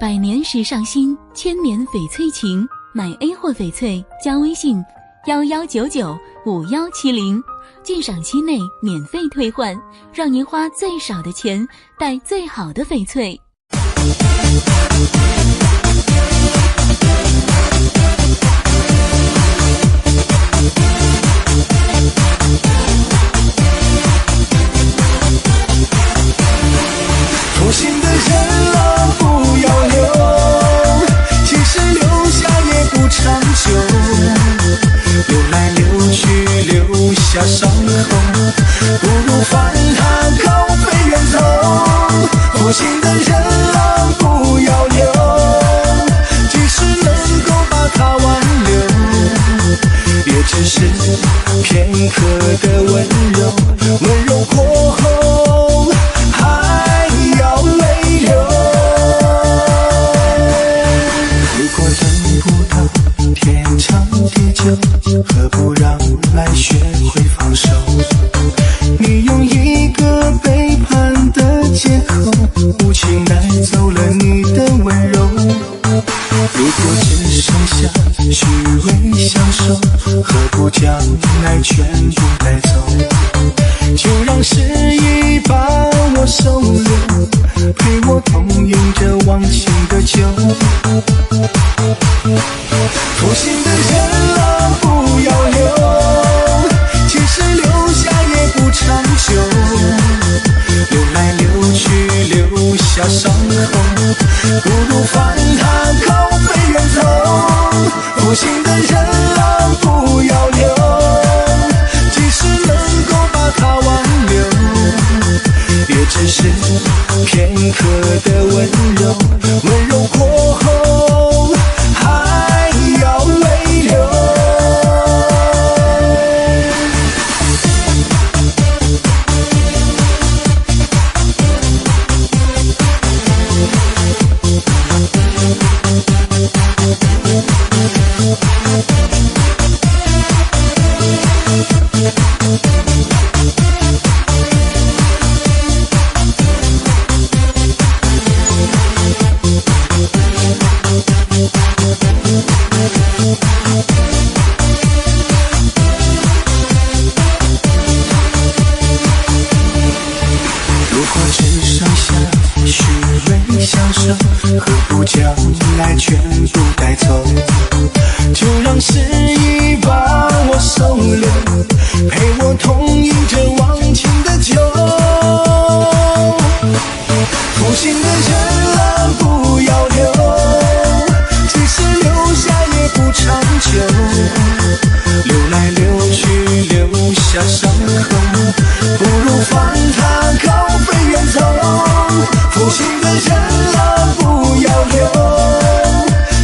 百年时尚新，千年翡翠情。买 A 货翡翠加微信11995170，鉴赏期内免费退换，让您花最少的钱带最好的翡翠。负心的人啊，不要留，即使留下也不长久，流来流去留下伤口，不如放它高飞远走。负心的人啊，不要留，即使能够把它挽留，也只是片刻的温柔，温柔过后何不让爱学会放手？你用一个背叛的借口，无情带走了你的温柔。如果只剩下虚伪相守，何不将爱全部带走？就让时已把我收留，陪我同饮着忘情的酒。负心的人啊，不要留，即使留下也不长久，流来流去留下伤口，不如放它高飞远走。负心的人啊，不要留，即使能够把它挽留，也只是片刻的温柔，温柔过后还要泪流。何不将爱全部带走？就让时已把我收留，陪我同饮着忘情的酒。负心的人啊，不要留，即使留下也不长久，流来流去留下伤口，不如放它高飞远走。负心的人啊，不要留，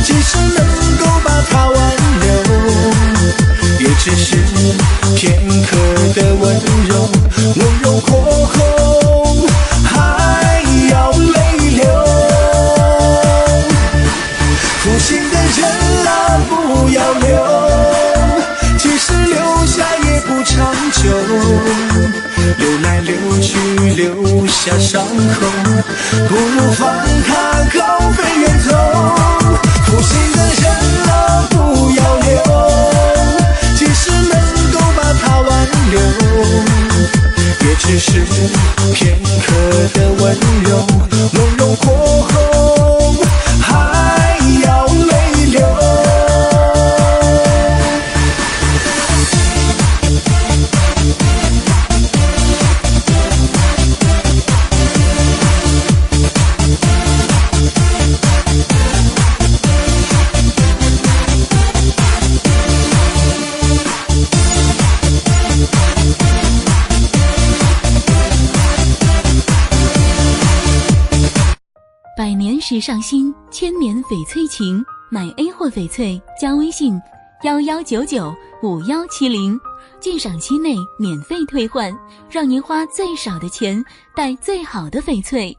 即使能够把它挽留，也只是片刻的温柔，温柔过后还要泪流。负心的人啊，不要留，即使留下也不长久，流来流去留下伤口，不如放它高飞远走。负心的人啊，不要留，即使能够把它挽留，也只是片刻的温柔，温柔过后还要泪流。百年时尚新，千年翡翠情。买 A 货翡翠加微信11995170，鉴赏期内免费退换，让您花最少的钱带最好的翡翠。